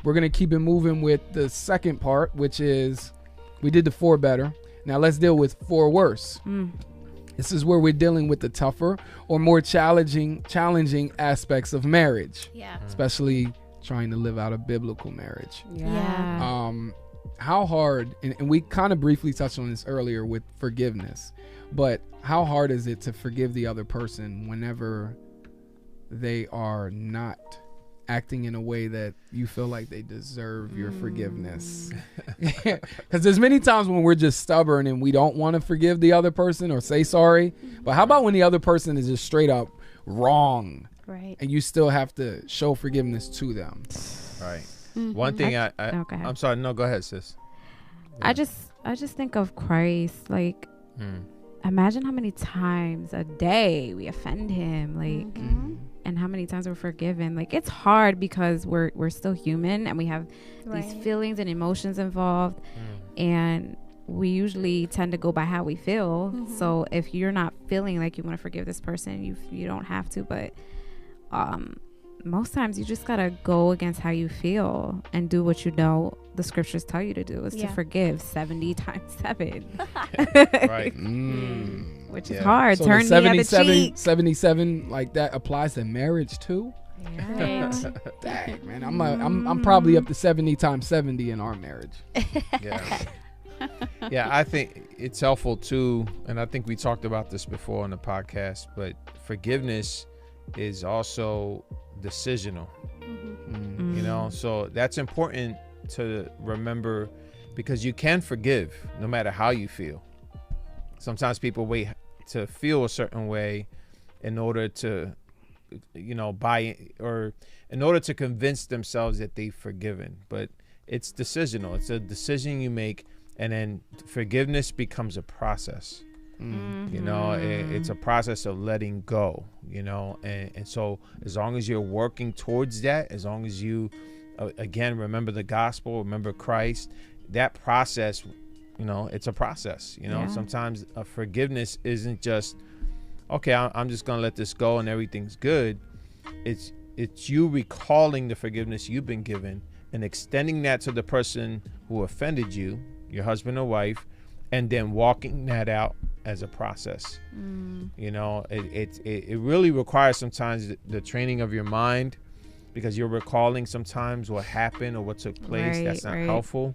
we're going to keep it moving with the second part, which is we did the 4 better. Now let's deal with 4 worse. This is where we're dealing with the tougher or more challenging aspects of marriage. Yeah. Especially trying to live out a biblical marriage. Yeah. How hard, and we kind of briefly touched on this earlier with forgiveness, but how hard is it to forgive the other person whenever they are not acting in a way that you feel like they deserve your forgiveness? Because there's many times when we're just stubborn and we don't want to forgive the other person or say sorry. But how about when the other person is just straight up wrong? Right. And you still have to show forgiveness to them. Right. One thing I'm sorry. No, go ahead, sis. I just think of Christ. Like, imagine how many times a day we offend him. Like, and how many times we're forgiven. Like, it's hard because we're still human and we have these feelings and emotions involved, and we usually tend to go by how we feel. So if you're not feeling like you want to forgive this person, you don't have to. But most times you just gotta go against how you feel and do what you know the scriptures tell you to do, is to forgive 70 times 7. Right. Which is hard. So Turn the other cheek. 77, like that applies to marriage too. Yeah. Dang, man, I'm probably up to 70 times 70 in our marriage. Yeah. Yeah, I think it's helpful too, and I think we talked about this before on the podcast, but forgiveness is also decisional. You know, so that's important to remember, because you can forgive no matter how you feel. Sometimes people wait to feel a certain way in order to, you know, or in order to convince themselves that they've forgiven. But it's decisional. It's a decision you make, and then forgiveness becomes a process. You know, it's a process of letting go, you know, and so as long as you're working towards that, as long as you, again, remember the gospel, remember Christ, that process, you know, it's a process, you know. Sometimes forgiveness isn't just, okay, I'm just going to let this go and everything's good. It's you recalling the forgiveness you've been given and extending that to the person who offended you, your husband or wife, and then walking that out as a process. You know, it really requires sometimes the training of your mind, because you're recalling sometimes what happened or what took place. That's not helpful.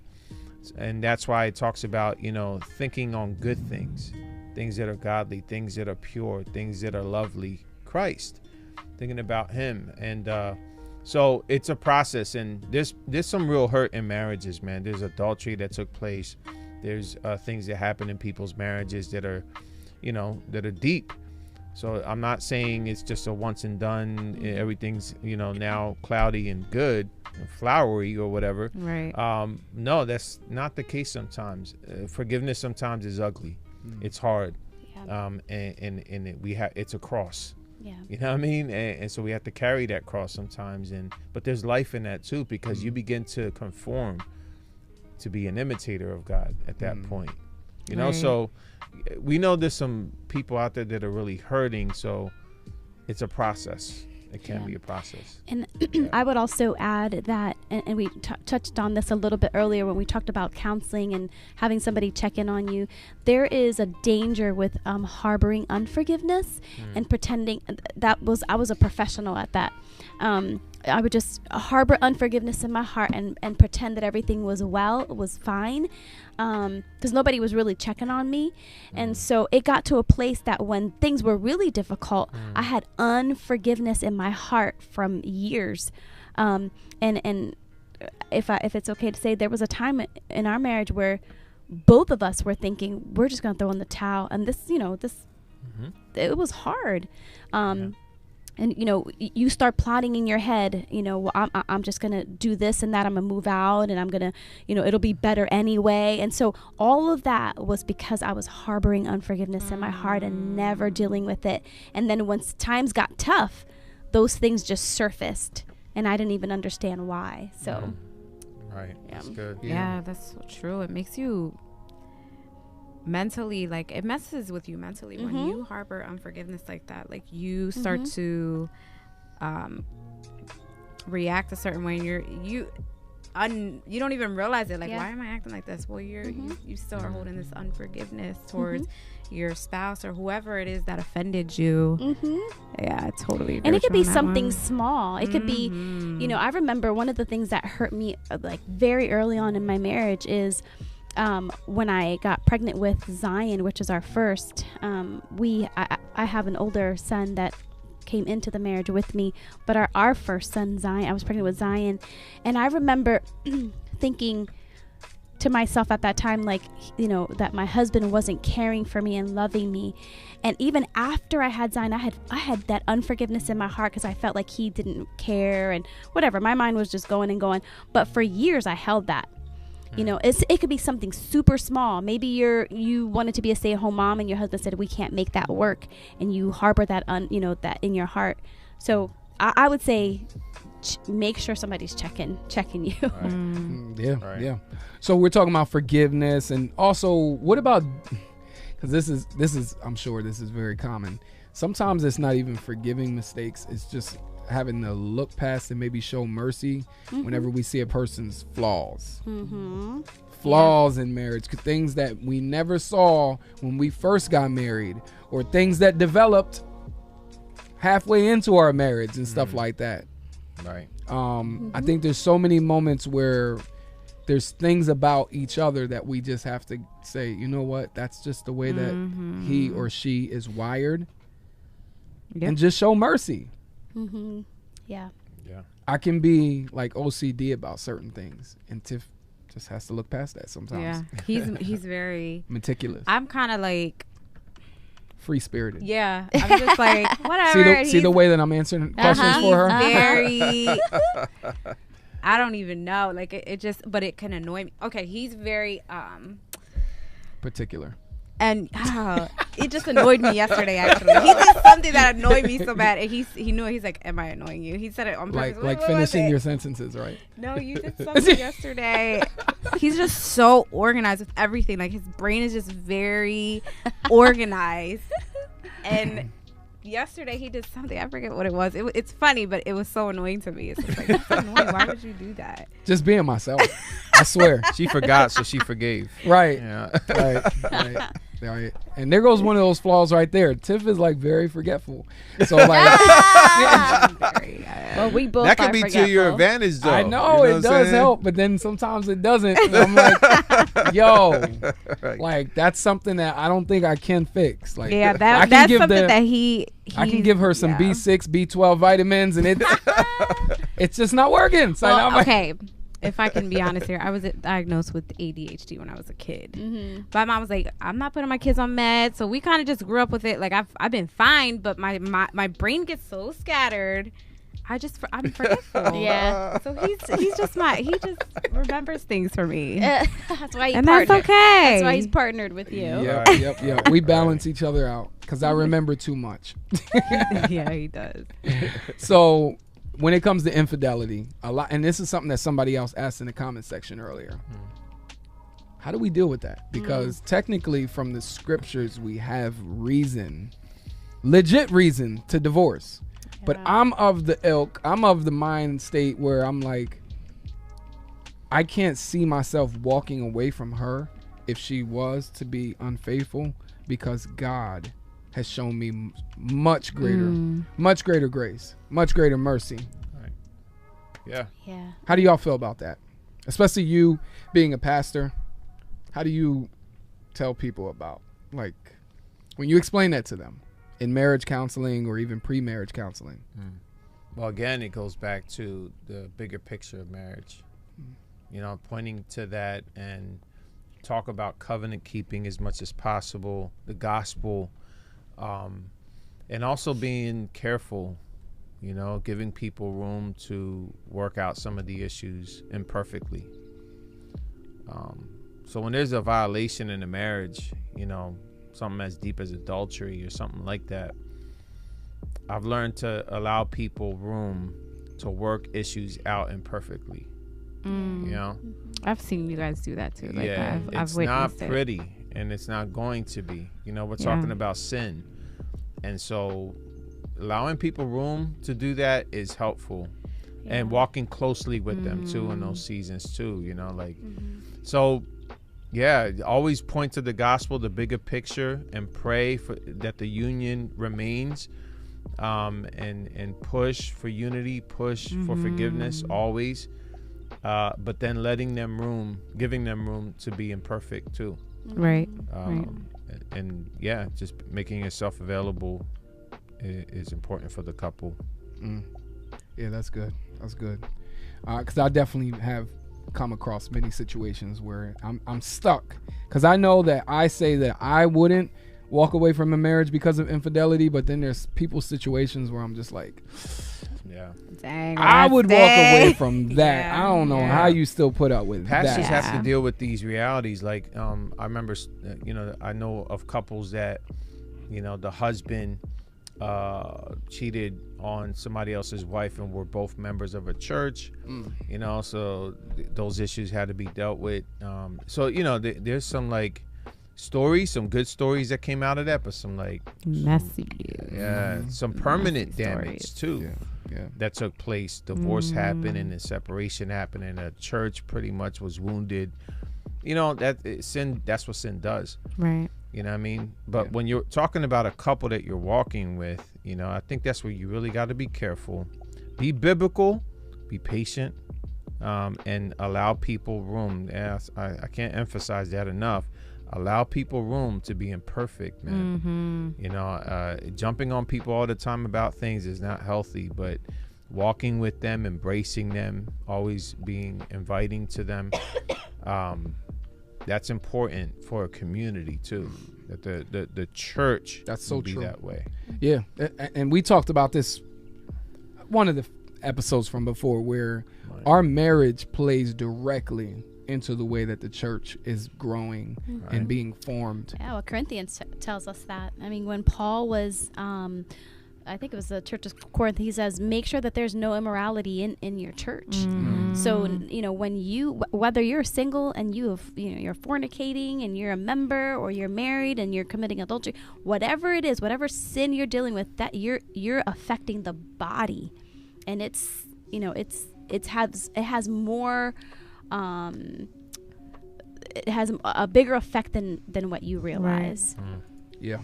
And that's why it talks about, you know, thinking on good things that are godly, things that are pure, things that are lovely, Christ, thinking about him. And so it's a process, and there's some real hurt in marriages, man. There's adultery that took place. There's things that happen in people's marriages that are, you know, that are deep. So I'm not saying it's just a once and done, everything's, you know, now cloudy and good and flowery or whatever. Right. No, that's not the case sometimes. Forgiveness sometimes is ugly. It's hard. Yeah. And it's a cross. Yeah. You know what I mean? And so we have to carry that cross sometimes. But there's life in that too, because you begin to conform to be an imitator of God at that point. You know, so we know there's some people out there that are really hurting, so it's a process. It can be a process. And I would also add that, and we touched on this a little bit earlier when we talked about counseling and having somebody check in on you. There is a danger with harboring unforgiveness and pretending I was a professional at that. I would just harbor unforgiveness in my heart and pretend that everything was fine, because nobody was really checking on me. And so it got to a place that when things were really difficult, I had unforgiveness in my heart from years. And if it's okay to say, there was a time in our marriage where both of us were thinking, we're just going to throw in the towel. And it was hard. And, you know, you start plotting in your head, you know, well, I'm just going to do this and that. I'm going to move out, and I'm going to, you know, it'll be better anyway. And so all of that was because I was harboring unforgiveness in my heart and never dealing with it. And then once times got tough, those things just surfaced, and I didn't even understand why. So. Right. That's good. Yeah, that's so true. It makes you mentally, like, it messes with you mentally when you harbor unforgiveness like that. Like, you start to react a certain way, and you don't even realize it. Like, Yeah. why am I acting like this? Well, you still are holding this unforgiveness towards your spouse or whoever it is that offended you. Yeah, I totally agree. And it could be with you on that something one. small. It could be, you know, I remember one of the things that hurt me like very early on in my marriage is when I got pregnant with Zion, which is our first. I have an older son that came into the marriage with me, but our first son, Zion, I was pregnant with Zion, and I remember thinking to myself at that time, like, you know, that my husband wasn't caring for me and loving me. And even after I had Zion, I had that unforgiveness in my heart because I felt like he didn't care and whatever. My mind was just going and going. But for years I held that. You know, it could be something super small. Maybe you wanted to be a stay-at-home mom and your husband said we can't make that work, and you harbor that that in your heart. So I would say make sure somebody's checking you. Right. Yeah. So we're talking about forgiveness, and also what about, because this is I'm sure this is very common. Sometimes it's not even forgiving mistakes. It's just having to look past and maybe show mercy whenever we see a person's flaws. Flaws in marriage, things that we never saw when we first got married, or things that developed halfway into our marriage and stuff like that. Right. I think there's so many moments where there's things about each other that we just have to say, you know what, that's just the way that he or she is wired. And just show mercy. Yeah. I can be like OCD about certain things, and Tiff just has to look past that sometimes. Yeah, he's very meticulous. I'm kind of like free-spirited. Yeah, I'm just like whatever. See the way that I'm answering questions for her. Very. I don't even know. Like it just, but it can annoy me. Okay, he's very particular. And it just annoyed me yesterday. Actually, he did something that annoyed me so bad, and he knew it. He's like, "Am I annoying you?" He said it on purpose. Like finishing your sentences, right? No, you did something yesterday. He's just so organized with everything. Like his brain is just very organized. And yesterday he did something. I forget what it was. It's funny, but it was so annoying to me. It's just like, that's annoying. Why would you do that? Just being myself. I swear. She forgot, so she forgave. Right. Yeah. Right. And there goes one of those flaws right there. Tiff is like very forgetful. So like, well, we both that could be to your advantage, though. I know, it does help, but then sometimes it doesn't. And I'm like, yo, like that's something that I don't think I can fix. Like, yeah, that's something that I can give her some B6, B12 vitamins, and it's just not working. So well, okay. If I can be honest here, I was diagnosed with ADHD when I was a kid. My mom was like, I'm not putting my kids on meds. So we kind of just grew up with it. Like I've been fine, but my brain gets so scattered. I'm forgetful. Yeah. So he just remembers things for me. That's why that's okay. That's why he's partnered with you. Yep. We balance each other out because I remember too much. Yeah, he does. So when it comes to infidelity, a lot, and this is something that somebody else asked in the comment section earlier. How do we deal with that? Because technically from the scriptures, we have legit reason to divorce. But I'm of the mind state where I'm like, I can't see myself walking away from her if she was to be unfaithful, because God has shown me much greater grace, much greater mercy. Right. Yeah. How do y'all feel about that? Especially you being a pastor. How do you tell people about, like, when you explain that to them in marriage counseling or even pre-marriage counseling? Well, again, it goes back to the bigger picture of marriage. You know, pointing to that and talk about covenant keeping as much as possible, the gospel, and also being careful, you know, giving people room to work out some of the issues imperfectly. So when there's a violation in a marriage, you know, something as deep as adultery or something like that, I've learned to allow people room to work issues out imperfectly. You know, I've seen you guys do that too. Like, yeah, I've it's not witnessed pretty, and it's not going to be. You know, we're talking about sin, and so allowing people room to do that is helpful. and walking closely with them too in those seasons too, you know, like, so yeah, always point to the gospel, the bigger picture, and pray for that the union remains, and push for unity, push for forgiveness always, but then giving them room to be imperfect too. Right. And yeah, just making yourself available is important for the couple. Yeah, that's good. That's good. Because I definitely have come across many situations where I'm stuck. Because I know that I say that I wouldn't walk away from a marriage because of infidelity, but then there's situations where I'm just like, yeah, dang, I would walk away from that. Yeah. I don't know how you still put up with Pastors that. have to deal with these realities. Like, I remember, I know of couples that, the husband cheated on somebody else's wife, and were both members of a church. So those issues had to be dealt with. So there's some like stories, some good stories that came out of that, but some like messy, some permanent damage too. Yeah. That took place. Divorce happened, and the separation happened, and the church pretty much was wounded. Sin. That's what sin does. Right. You know what I mean? But when you're talking about a couple that you're walking with, I think that's where you really got to be careful. Be biblical, be patient, and allow people room. Yes, I can't emphasize that enough. Allow people room to be imperfect, man. Jumping on people all the time about things is not healthy, but walking with them, embracing them, always being inviting to them, that's important for a community too. That the church that's so be true that way. Yeah, and we talked about this one of the episodes from before, where our marriage plays directly into the way that the church is growing and being formed. Yeah, well, Corinthians tells us that. I mean, when Paul was, I think it was the church of Corinth, he says, make sure that there's no immorality in your church. So, when whether you're single and you're fornicating and you're a member, or you're married and you're committing adultery, whatever it is, whatever sin you're dealing with, that you're affecting the body, and it has more. It has a bigger effect than what you realize. Yeah.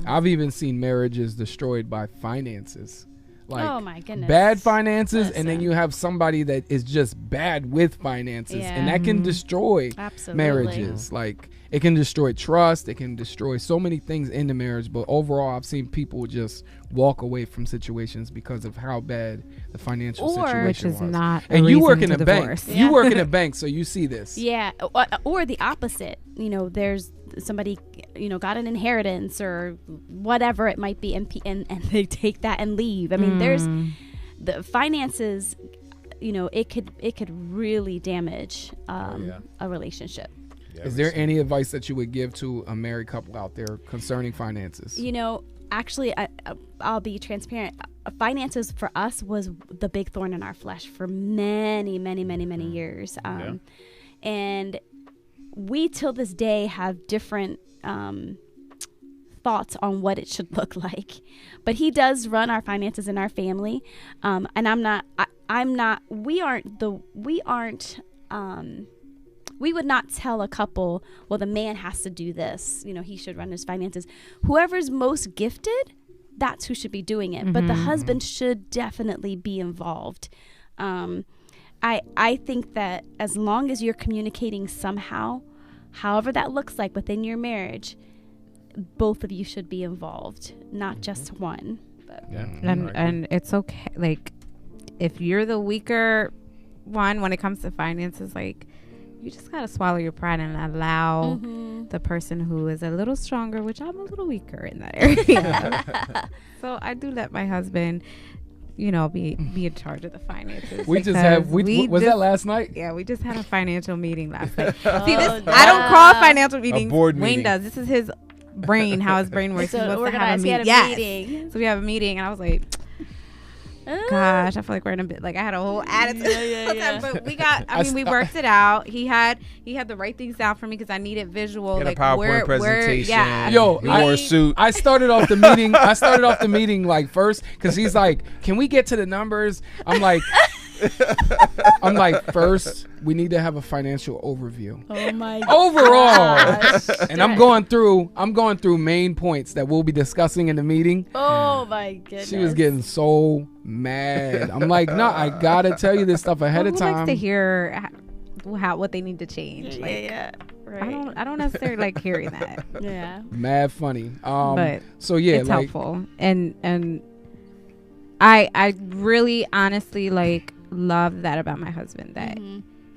I've even seen marriages destroyed by finances. Like, oh my goodness, bad finances. And then you have somebody that is just bad with finances, and that can destroy marriages. Like, it can destroy trust, it can destroy so many things in the marriage. But overall, I've seen people just walk away from situations because of how bad the financial situation which is was. not and you work in a bank. divorce. You work in a bank, so you see this. Yeah, or the opposite. There's somebody, got an inheritance or whatever it might be, and they take that and leave. I mean, there's the finances. It could really damage a relationship. Yeah, Is there any advice that you would give to a married couple out there concerning finances? Actually, I'll be transparent. Finances for us was the big thorn in our flesh for many, many, many, many years. And we till this day have different thoughts on what it should look like. But he does run our finances in our family. And we would not tell a couple, well, the man has to do this. He should run his finances. Whoever's most gifted, that's who should be doing it. But the husband should definitely be involved. I think that as long as you're communicating somehow, however that looks like within your marriage, both of you should be involved, not just one. But. Yeah. And it's okay. Like, if you're the weaker one when it comes to finances, like, you just gotta swallow your pride and allow the person who is a little stronger, which I'm a little weaker in that area. So I do let my husband, be in charge of the finances. Was that last night? Yeah, we just had a financial meeting last night. See, I don't call financial meetings. Wayne does. This is his brain, how his brain works. So he wants to have a meeting. Meeting. So we have a meeting, and I was like, gosh, I feel like we're in a bit, like, I had a whole attitude. Yeah. But we worked it out. He had the right things down for me because I needed visual. Get like, a PowerPoint presentation. Yo, he wore a suit. I started off the meeting like first because he's like, can we get to the numbers? I'm like, I'm like, first, we need to have a financial overview. Oh my Overall. gosh. And I'm going through main points that we'll be discussing in the meeting. Oh my goodness. She was getting so mad. I'm like, no, I gotta tell you this stuff ahead of Who time. likes to hear what they need to change? Like, yeah. Right. I don't necessarily like hearing that. Yeah. Mad funny. But so yeah, it's helpful. And I really honestly like love that about my husband, that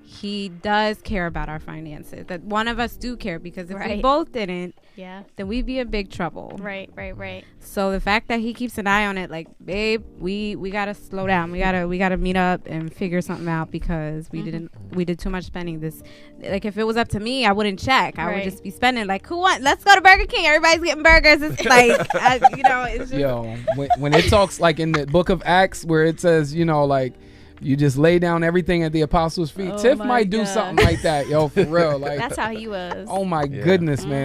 he does care about our finances, that one of us do care, because if we both didn't, then we'd be in big trouble. Right. So the fact that he keeps an eye on it, like, babe, we gotta slow down, we gotta meet up and figure something out, because we did too much spending. This, like, if it was up to me, I wouldn't check. I would just be spending, like, let's go to Burger King, everybody's getting burgers. It's like it's just when it talks, like, in the book of Acts where it says, like, you just lay down everything at the apostles' feet. Tiff might do something like that, for real. Like, that's how he was. Oh my goodness, man.